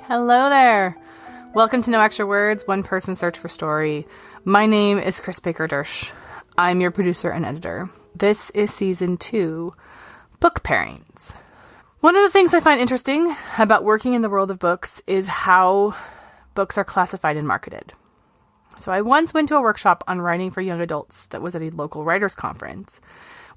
Hello there. Welcome to No Extra Words, One Person Search for Story. My name is Chris Baker-Dersch. I'm your producer and editor. This is Season 2, Book Pairings. One of the things I find interesting about working in the world of books is how books are classified and marketed. So I once went to a workshop on writing for young adults that was at a local writers' conference.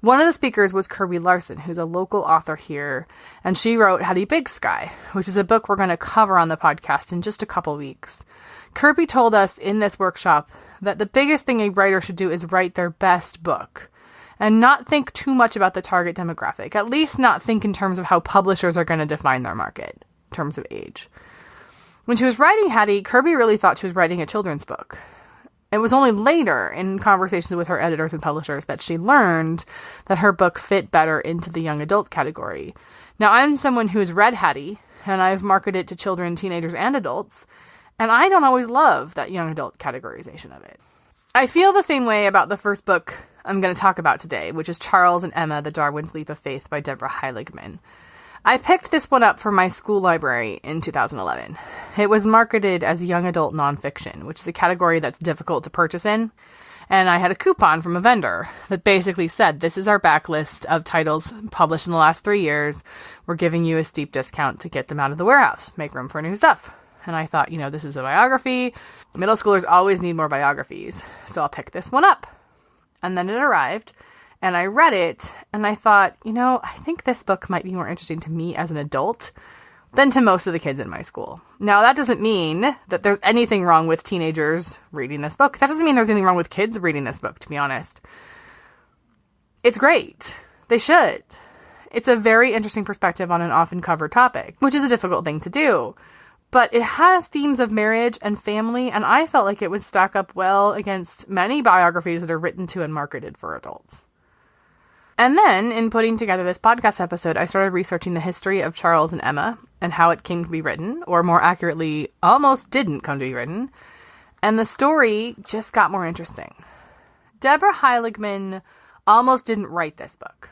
One of the speakers was Kirby Larson, who's a local author here, and she wrote Hattie Big Sky, which is a book we're going to cover on the podcast in just a couple weeks. Kirby told us in this workshop that the biggest thing a writer should do is write their best book and not think too much about the target demographic, at least not think in terms of how publishers are going to define their market in terms of age. When she was writing Hattie, Kirby really thought she was writing a children's book. It was only later, in conversations with her editors and publishers, that she learned that her book fit better into the young adult category. Now, I'm someone who has read Hattie, and I've marketed it to children, teenagers, and adults, and I don't always love that young adult categorization of it. I feel the same way about the first book I'm going to talk about today, which is Charles and Emma, The Darwins' Leap of Faith by Deborah Heiligman. I picked this one up from my school library in 2011. It was marketed as young adult nonfiction, which is a category that's difficult to purchase in. And I had a coupon from a vendor that basically said, this is our backlist of titles published in the last 3 years. We're giving you a steep discount to get them out of the warehouse. Make room for new stuff. And I thought, this is a biography. Middle schoolers always need more biographies. So I'll pick this one up. And then it arrived. And I read it, and I thought, I think this book might be more interesting to me as an adult than to most of the kids in my school. Now, that doesn't mean that there's anything wrong with teenagers reading this book. That doesn't mean there's anything wrong with kids reading this book, to be honest. It's great. They should. It's a very interesting perspective on an often covered topic, which is a difficult thing to do. But it has themes of marriage and family, and I felt like it would stack up well against many biographies that are written to and marketed for adults. And then, in putting together this podcast episode, I started researching the history of Charles and Emma and how it came to be written, or more accurately, almost didn't come to be written. And the story just got more interesting. Deborah Heiligman almost didn't write this book.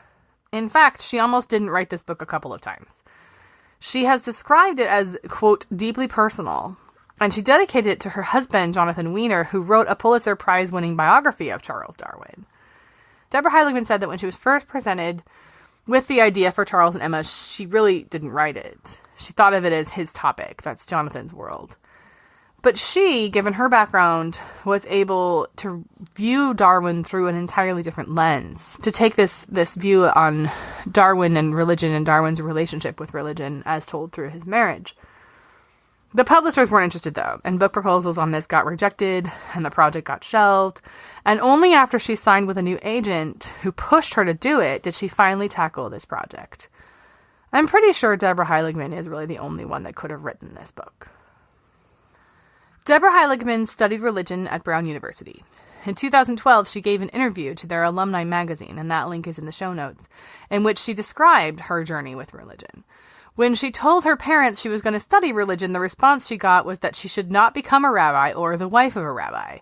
In fact, she almost didn't write this book a couple of times. She has described it as, quote, deeply personal, and she dedicated it to her husband, Jonathan Weiner, who wrote a Pulitzer Prize-winning biography of Charles Darwin. Deborah Heiligman said that when she was first presented with the idea for Charles and Emma, she really didn't write it. She thought of it as his topic. That's Jonathan's world. But she, given her background, was able to view Darwin through an entirely different lens, to take this view on Darwin and religion and Darwin's relationship with religion as told through his marriage. The publishers weren't interested, though, and book proposals on this got rejected, and the project got shelved. And only after she signed with a new agent who pushed her to do it did she finally tackle this project. I'm pretty sure Deborah Heiligman is really the only one that could have written this book. Deborah Heiligman studied religion at Brown University. In 2012, she gave an interview to their alumni magazine, and that link is in the show notes, in which she described her journey with religion. When she told her parents she was going to study religion, the response she got was that she should not become a rabbi or the wife of a rabbi.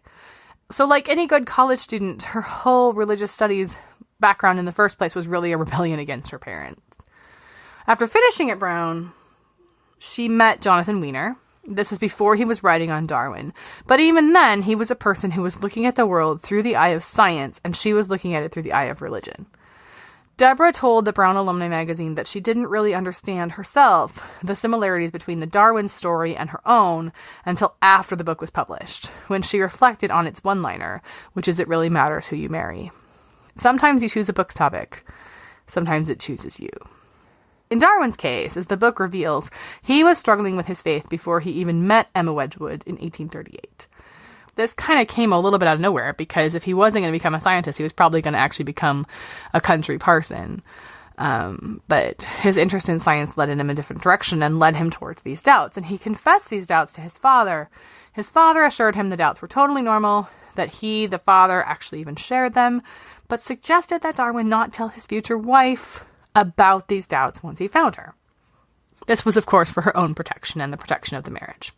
So like any good college student, her whole religious studies background in the first place was really a rebellion against her parents. After finishing at Brown, she met Jonathan Weiner. This is before he was writing on Darwin. But even then, he was a person who was looking at the world through the eye of science, and she was looking at it through the eye of religion. Deborah told the Brown Alumni magazine that she didn't really understand herself the similarities between the Darwin story and her own until after the book was published, when she reflected on its one-liner, which is it really matters who you marry. Sometimes you choose a book's topic, sometimes it chooses you. In Darwin's case, as the book reveals, he was struggling with his faith before he even met Emma Wedgwood in 1838. This kind of came a little bit out of nowhere, because if he wasn't going to become a scientist, he was probably going to actually become a country parson. But his interest in science led him in a different direction and led him towards these doubts. And he confessed these doubts to his father. His father assured him the doubts were totally normal, that he, the father, actually even shared them, but suggested that Darwin not tell his future wife about these doubts once he found her. This was, of course, for her own protection and the protection of the marriage.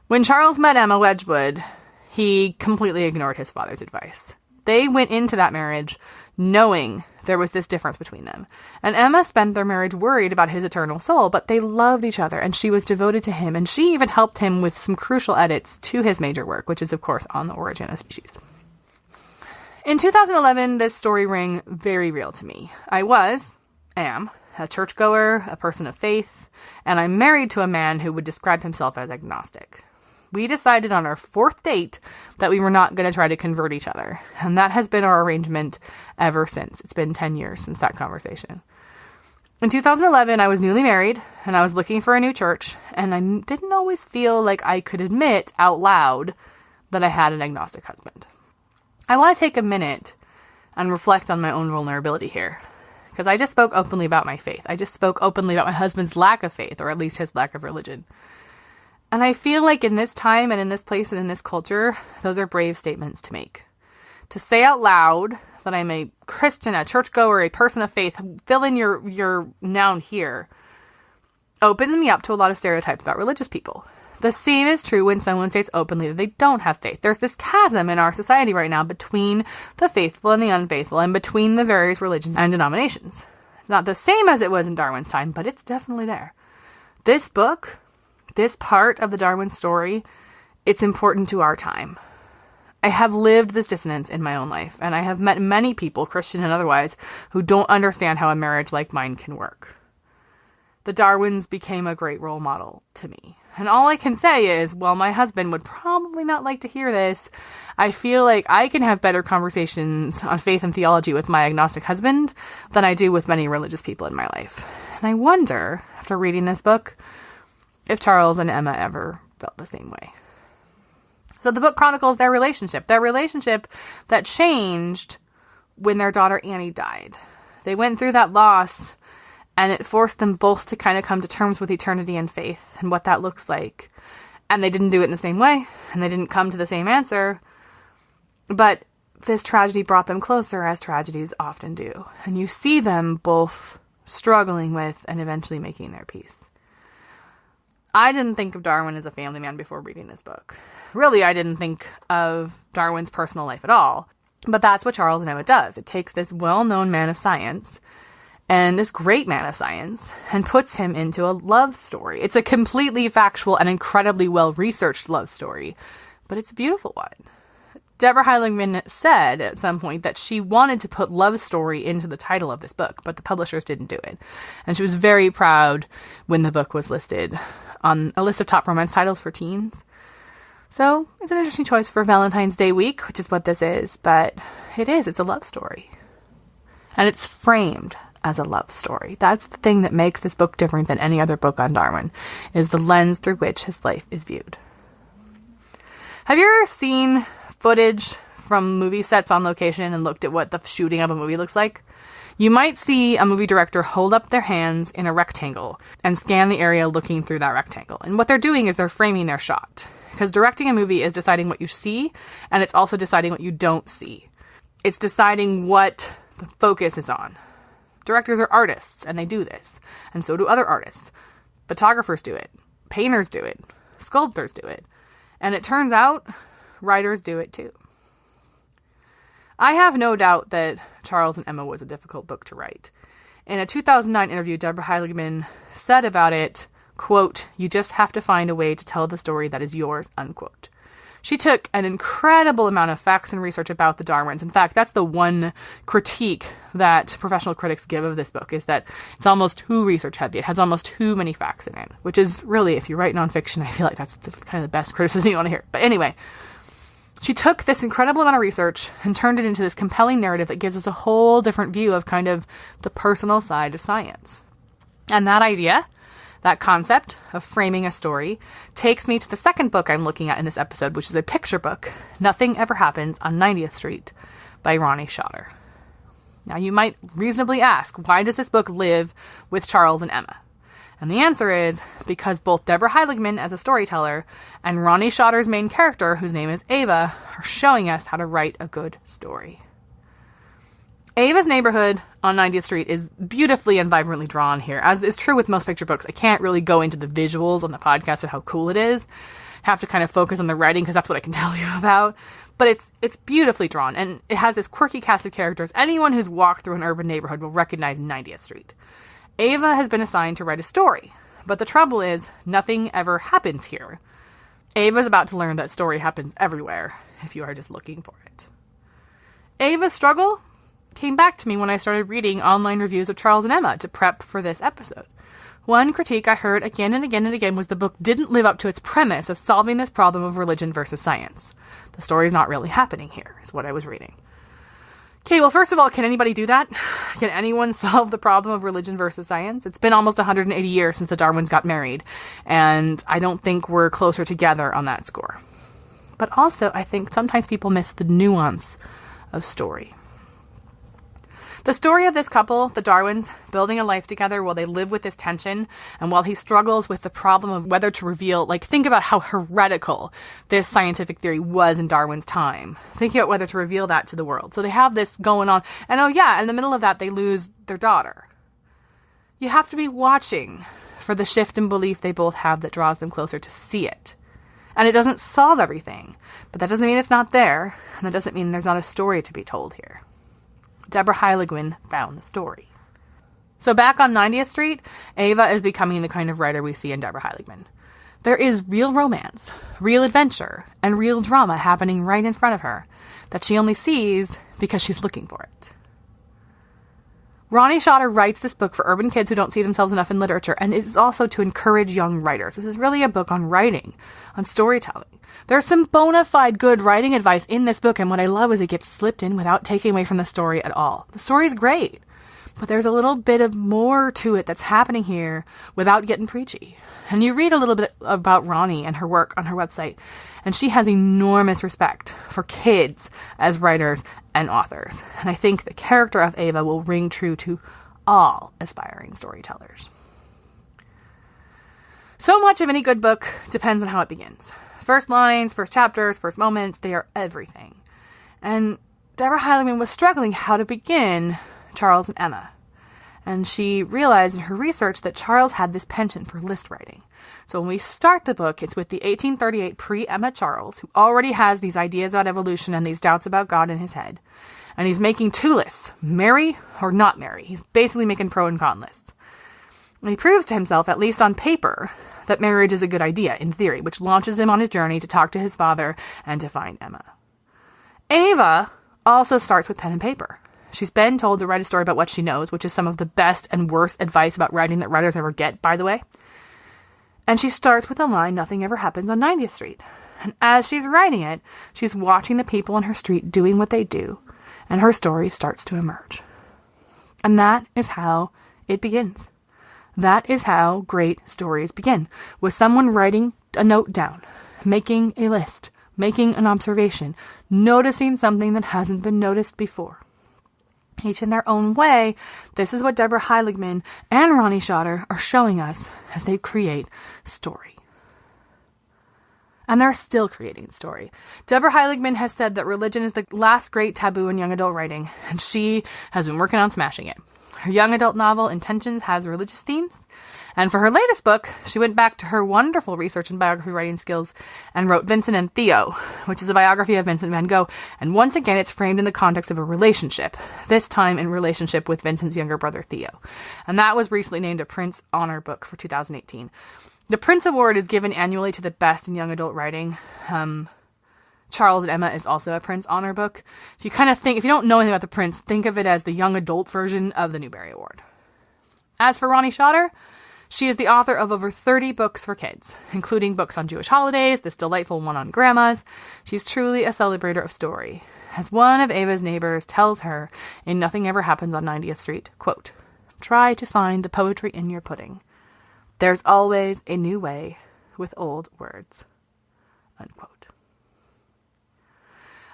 When Charles met Emma Wedgwood, he completely ignored his father's advice. They went into that marriage knowing there was this difference between them. And Emma spent their marriage worried about his eternal soul, but they loved each other, and she was devoted to him, and she even helped him with some crucial edits to his major work, which is, of course, On the Origin of Species. In 2011, this story rang very real to me. I am, a churchgoer, a person of faith, and I'm married to a man who would describe himself as agnostic. We decided on our 4th date that we were not going to try to convert each other. And that has been our arrangement ever since. It's been 10 years since that conversation. In 2011, I was newly married and I was looking for a new church. And I didn't always feel like I could admit out loud that I had an agnostic husband. I want to take a minute and reflect on my own vulnerability here. Because I just spoke openly about my faith. I just spoke openly about my husband's lack of faith, or at least his lack of religion. And I feel like in this time and in this place and in this culture, those are brave statements to make. To say out loud that I'm a Christian, a churchgoer, a person of faith, fill in your noun here, opens me up to a lot of stereotypes about religious people. The same is true when someone states openly that they don't have faith. There's this chasm in our society right now between the faithful and the unfaithful, and between the various religions and denominations. It's not the same as it was in Darwin's time, but it's definitely there. This book, this part of the Darwin story, it's important to our time. I have lived this dissonance in my own life, and I have met many people, Christian and otherwise, who don't understand how a marriage like mine can work. The Darwins became a great role model to me. And all I can say is, well, my husband would probably not like to hear this. I feel like I can have better conversations on faith and theology with my agnostic husband than I do with many religious people in my life. And I wonder, after reading this book, if Charles and Emma ever felt the same way. So the book chronicles their relationship that changed when their daughter Annie died. They went through that loss, and it forced them both to kind of come to terms with eternity and faith and what that looks like. And they didn't do it in the same way, and they didn't come to the same answer. But this tragedy brought them closer, as tragedies often do. And you see them both struggling with and eventually making their peace. I didn't think of Darwin as a family man before reading this book. Really, I didn't think of Darwin's personal life at all. But that's what Charles and Emma does. It takes this well-known man of science, and this great man of science, and puts him into a love story. It's a completely factual and incredibly well-researched love story, but it's a beautiful one. Deborah Heiligman said at some point that she wanted to put love story into the title of this book, but the publishers didn't do it. And she was very proud when the book was listed on a list of top romance titles for teens. So it's an interesting choice for Valentine's Day week, which is what this is, but it's a love story. And it's framed as a love story. That's the thing that makes this book different than any other book on Darwin, is the lens through which his life is viewed. Have you ever seen footage from movie sets on location and looked at what the shooting of a movie looks like? You might see a movie director hold up their hands in a rectangle and scan the area looking through that rectangle. And what they're doing is they're framing their shot. Because directing a movie is deciding what you see, and it's also deciding what you don't see. It's deciding what the focus is on. Directors are artists, and they do this. And so do other artists. Photographers do it. Painters do it. Sculptors do it. And it turns out, writers do it too. I have no doubt that Charles and Emma was a difficult book to write. In a 2009 interview, Deborah Heiligman said about it, quote, "You just have to find a way to tell the story that is yours," unquote. She took an incredible amount of facts and research about the Darwins. In fact, that's the one critique that professional critics give of this book, is that it's almost too research heavy. It has almost too many facts in it, which is really, if you write nonfiction, I feel like that's kind of the best criticism you want to hear. But anyway, she took this incredible amount of research and turned it into this compelling narrative that gives us a whole different view of kind of the personal side of science. And that idea, that concept of framing a story, takes me to the second book I'm looking at in this episode, which is a picture book, Nothing Ever Happens on 90th Street by Roni Schotter. Now, you might reasonably ask, why does this book live with Charles and Emma? And the answer is because both Deborah Heiligman as a storyteller and Roni Schotter's main character, whose name is Ava, are showing us how to write a good story. Ava's neighborhood on 90th Street is beautifully and vibrantly drawn here. As is true with most picture books, I can't really go into the visuals on the podcast of how cool it is. have to kind of focus on the writing because that's what I can tell you about. But it's beautifully drawn, and it has this quirky cast of characters. Anyone who's walked through an urban neighborhood will recognize 90th Street. Ava has been assigned to write a story, but the trouble is nothing ever happens here. Ava's about to learn that story happens everywhere if you are just looking for it. Ava's struggle came back to me when I started reading online reviews of Charles and Emma to prep for this episode. One critique I heard again and again and again was the book didn't live up to its premise of solving this problem of religion versus science. The story's not really happening here, is what I was reading. Okay, well, first of all, can anybody do that? Can anyone solve the problem of religion versus science? It's been almost 180 years since the Darwins got married, and I don't think we're closer together on that score. But also, I think sometimes people miss the nuance of story. The story of this couple, the Darwins, building a life together while they live with this tension, and while he struggles with the problem of whether to reveal, think about how heretical this scientific theory was in Darwin's time. Think about whether to reveal that to the world. So they have this going on, and in the middle of that, they lose their daughter. You have to be watching for the shift in belief they both have that draws them closer to see it. And it doesn't solve everything, but that doesn't mean it's not there, and that doesn't mean there's not a story to be told here. Deborah Heiligman found the story. So back on 90th Street, Ava is becoming the kind of writer we see in Deborah Heiligman. There is real romance, real adventure, and real drama happening right in front of her that she only sees because she's looking for it. Roni Schotter writes this book for urban kids who don't see themselves enough in literature, and it is also to encourage young writers. This is really a book on writing, on storytelling. There's some bona fide good writing advice in this book, and what I love is it gets slipped in without taking away from the story at all. The story's great, but there's a little bit of more to it that's happening here without getting preachy. And you read a little bit about Roni and her work on her website, and she has enormous respect for kids as writers and authors. And I think the character of Ava will ring true to all aspiring storytellers. So much of any good book depends on how it begins. First lines, first chapters, first moments, they are everything. And Deborah Heiligman was struggling how to begin Charles and Emma. And she realized in her research that Charles had this penchant for list writing. So when we start the book, it's with the 1838 pre-Emma Charles, who already has these ideas about evolution and these doubts about God in his head. And he's making two lists, marry or not marry. He's basically making pro and con lists. And he proves to himself, at least on paper, that marriage is a good idea, in theory, which launches him on his journey to talk to his father and to find Emma. Ava also starts with pen and paper. She's been told to write a story about what she knows, which is some of the best and worst advice about writing that writers ever get, by the way. And she starts with the line, "Nothing ever happens on 90th Street." And as she's writing it, she's watching the people on her street doing what they do, and her story starts to emerge. And that is how it begins. That is how great stories begin, with someone writing a note down, making a list, making an observation, noticing something that hasn't been noticed before. Each in their own way, this is what Deborah Heiligman and Roni Schotter are showing us as they create story. And they're still creating story. Deborah Heiligman has said that religion is the last great taboo in young adult writing, and she has been working on smashing it. Her young adult novel, Intentions, has religious themes. And for her latest book, she went back to her wonderful research and biography writing skills and wrote Vincent and Theo, which is a biography of Vincent van Gogh. And once again, it's framed in the context of a relationship, this time in relationship with Vincent's younger brother, Theo. And that was recently named a Prince Honor Book for 2018. The Prince Award is given annually to the best in young adult writing. Charles and Emma is also a Prince Honor Book. If you don't know anything about the Prince, think of it as the young adult version of the Newbery Award. As for Roni Schotter, she is the author of over 30 books for kids, including books on Jewish holidays, this delightful one on grandmas. She's truly a celebrator of story. As one of Ava's neighbors tells her in Nothing Ever Happens on 90th Street, quote, "Try to find the poetry in your pudding. There's always a new way with old words," unquote.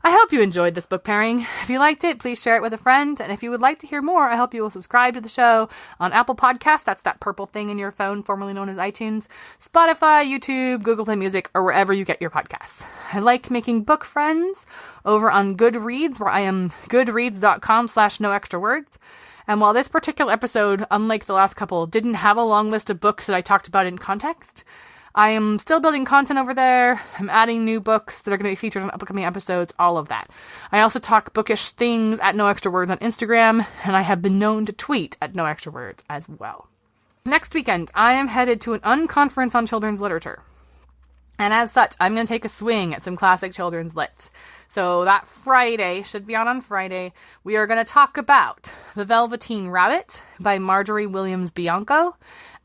I hope you enjoyed this book pairing. If you liked it, please share it with a friend. And if you would like to hear more, I hope you will subscribe to the show on Apple Podcasts. That's that purple thing in your phone, formerly known as iTunes, Spotify, YouTube, Google Play Music, or wherever you get your podcasts. I like making book friends over on Goodreads, where I am goodreads.com/noextrawords. And while this particular episode, unlike the last couple, didn't have a long list of books that I talked about in context, I am still building content over there. I'm adding new books that are going to be featured on upcoming episodes, all of that. I also talk bookish things at No Extra Words on Instagram, and I have been known to tweet at No Extra Words as well. Next weekend, I am headed to an unconference on children's literature. And as such, I'm going to take a swing at some classic children's lit. So that Friday, should be on Friday, we are going to talk about The Velveteen Rabbit by Marjorie Williams Bianco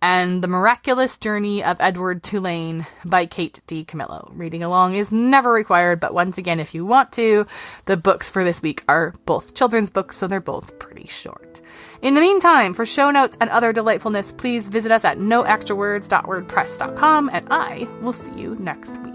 and The Miraculous Journey of Edward Tulane by Kate D. Camillo. Reading along is never required, but once again, if you want to, the books for this week are both children's books, so they're both pretty short. In the meantime, for show notes and other delightfulness, please visit us at noextrawords.wordpress.com, and I will see you next week.